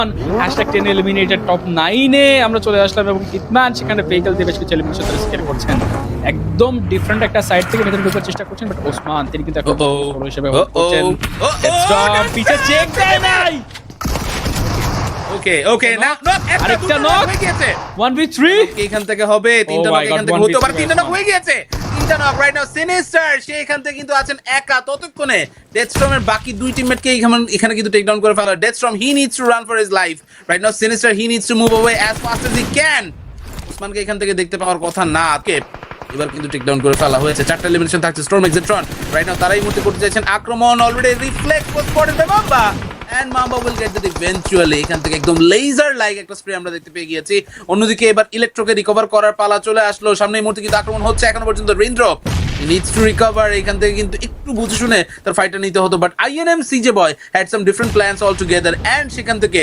#10 eliminated top 9 এ আমরা চলে আসলাম এবং হিটম্যান সেখানে ভেহিকল দিয়ে বেশ কিছু এলিমিনেশন স্কেল করছেন। একদম ডিফারেন্ট একটা সাইড থেকে ভেতরে ঢোকার চেষ্টা করছেন, বাট ওসমান তিনি কিন্তু একটা বড় হিসেবে হোল্ড করছেন। স্টর্ম পিছে চেক দেয় নাই। ওকে না আরেকটা নক হয়ে গেছে 1v3 এখান থেকে হবে তিনটা নক এখান থেকে হতে পারে তিনটা নক হয়ে গেছে তিনটা নক রাইট নাও সিনিস্টার সে এখান থেকে কিন্তু আছেন একা ততক্ষণে ডেথস্টর্মের বাকি দুই টিমমেটকে এখানে কিন্তু টেক ডাউন করে ফেলা Deathstorm he needs to run for his life right now Sinister he needs to move away as fast as he can ওসমানকে এখান থেকে দেখতে পাওয়ার কথা না কে এবার কিন্তু টেক ডাউন করে ফেলা হয়েছে চারটা এলিমিনেশন থাকছে স্টর্ম এক্সেট্রন রাইট নাও তারাই মুহূর্তে করতে চাইছেন আক্রমণ already reflect was spotted by Mamba and Mamba will get that eventually এখান থেকে একদম লেজার লাইক একটা স্প্রে আমরা দেখতে পেয়ে গিয়েছি অন্যদিকে এবার ইলেকট্রোকে রিকভার করার পালা চলে আসলো সামনে এই মুহূর্তে কিন্তু আক্রমণ হচ্ছে এখনো পর্যন্ত রেইনড্রপ নিডস টু রিকভার এখান থেকে কিন্তু একটু বুঝে শুনে তার ফাইটটা নিতে হতো বাট আইএনএম CJ boy had some different plans all together and সেখান থেকে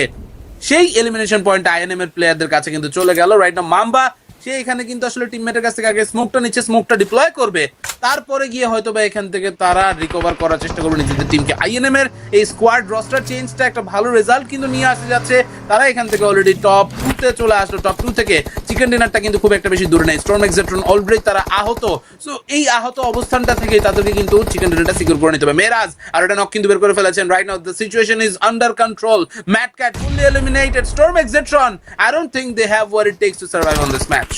সেই এলিমিনেশন পয়েন্ট আইএনএম এর প্লেয়ারদের কাছে কিন্তু চলে গেল রাইট নাও মাম্বা সে এখানে কিন্তু আসলে টিমমেটের কাছ থেকে আগে স্মোকটা নিচ্ছে স্মোকটা ডিপ্লয় করবে তারপরে গিয়ে হয়তো বা এখান থেকে তারা রিকভার করার চেষ্টা করবে নিজেদের টিমকে আইএনএম এর এই স্কোয়াড রস্টার চেঞ্জটা একটা ভালো রেজাল্ট কিন্তু নিয়ে আসতে যাচ্ছে তারা এখান থেকে অলরেডি টপ 2 তে চলে আসলো টপ 2 থেকে চিকেন ডিনারটা কিন্তু খুব একটা বেশি দূরে নেই স্টর্ম এক্সেট্রন অলরেডি তারা আহত সো এই আহত অবস্থানটা থেকে তাদেরকে কিন্তু চিকেন ডিনারটা সিকিউর করে নিতে হবে মেরাজ আর এটা নক কিন্তু বের করে ফেলেছেন right now the situation is under control Matt Cat fully eliminated Storm Xetron I don't think they have what it takes to survive on this match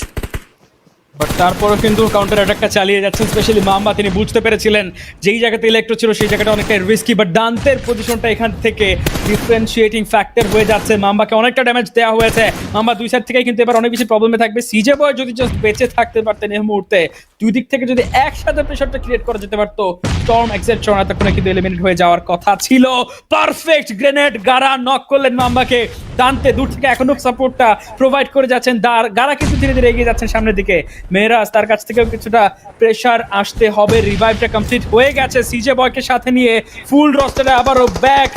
but তারপরও কিন্তু কাউন্টার অ্যাটাকটা চালিয়ে যাচ্ছেন স্পেশালি মাম্বা তিনি বুঝতে পেরেছিলেন যেই জায়গাতে ইলেকট্রো ছিল সেই জায়গাটা অনেকটা রিস্কি বাট দান্তের পজিশনটা এখান থেকে ডিফারেন্সিয়েটিং ফ্যাক্টর হয়ে যাচ্ছে মাম্বাকে অনেকটা ড্যামেজ দেওয়া হয়েছে মাম্বা দুই সাইড থেকে কিন্তু এবার অনেক বেশি প্রবলেমে থাকবে সিজে বয় যদি জাস্ট বেঁচে থাকতে পারতেন এই মুহূর্তে দুই দিক থেকে যদি একসাথে প্রেশারটা ক্রিয়েট করা যেতে পারতো স্টর্ম এক্সেট্রন এতক্ষণে কিন্তু এলিমিনেট হয়ে যাওয়ার কথা ছিল পারফেক্ট গ্রেনেড গারা নক করলেন মাম্বাকে দান্তে দূর থেকে এখনো সাপোর্টটা প্রোভাইড করে যাচ্ছেন গারা কিন্তু ধীরে ধীরে এগিয়ে যাচ্ছেন সামনের দিকে মেরাজ তার কাছ থেকেও কিছুটা প্রেশার আসতে হবে রিভাইভটা কমপ্লিট হয়ে গেছে সিজে বয়কে সাথে নিয়ে ফুল রস্টারে আবারও ব্যাক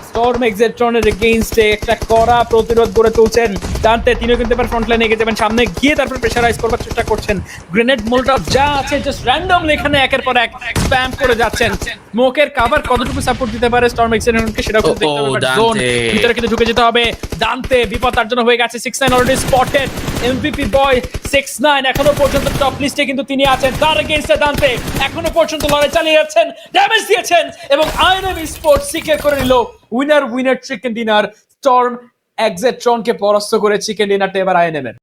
স্টর্ম এক্সেট্রনের এগেইনস্টে একটা কড়া প্রতিরোধ গড়ে তুলছেন দান্তে তিনিও কিন্তু এবার ফ্রন্ট লাইনে এগিয়ে যাবেন সামনে গিয়ে তারপর প্রেশারাইজ করবার চেষ্টা করছেন গ্রেনেড মোলটার যা আছে জাস্ট র্যান্ডমলি এখানে একের পর এক স্প্যাম করে যাচ্ছেন স্মোকের কভার কতটুকু সাপোর্ট দিতে পারে স্টর্ম এক্সেট্রনকে সেটাও কিন্তু দেখতে হবে জোন ভিতরে কিন্তু ঢুকে যেতে হবে দান্তে বিপদ তার জন্য হয়ে গেছে 6-9 অলরেডি স্পটেড এমভিপি বয় 6-9 এখনো পর্যন্ত টপ লিস্টে কিন্তু তিনি আছেন তার এগেইনস্টে দান্তে এখনো পর্যন্ত লড়াই চালিয়ে যাচ্ছেন ড্যামেজ দিয়েছেন এবং আইএনএম স্পোর্টস সিকিউর করে নিল উইনার চিকেন ডিনার স্টর্ম এক্সেট্রনকে পরাস্ত করে চিকেন ডিনারটা এবার আইএনএম এর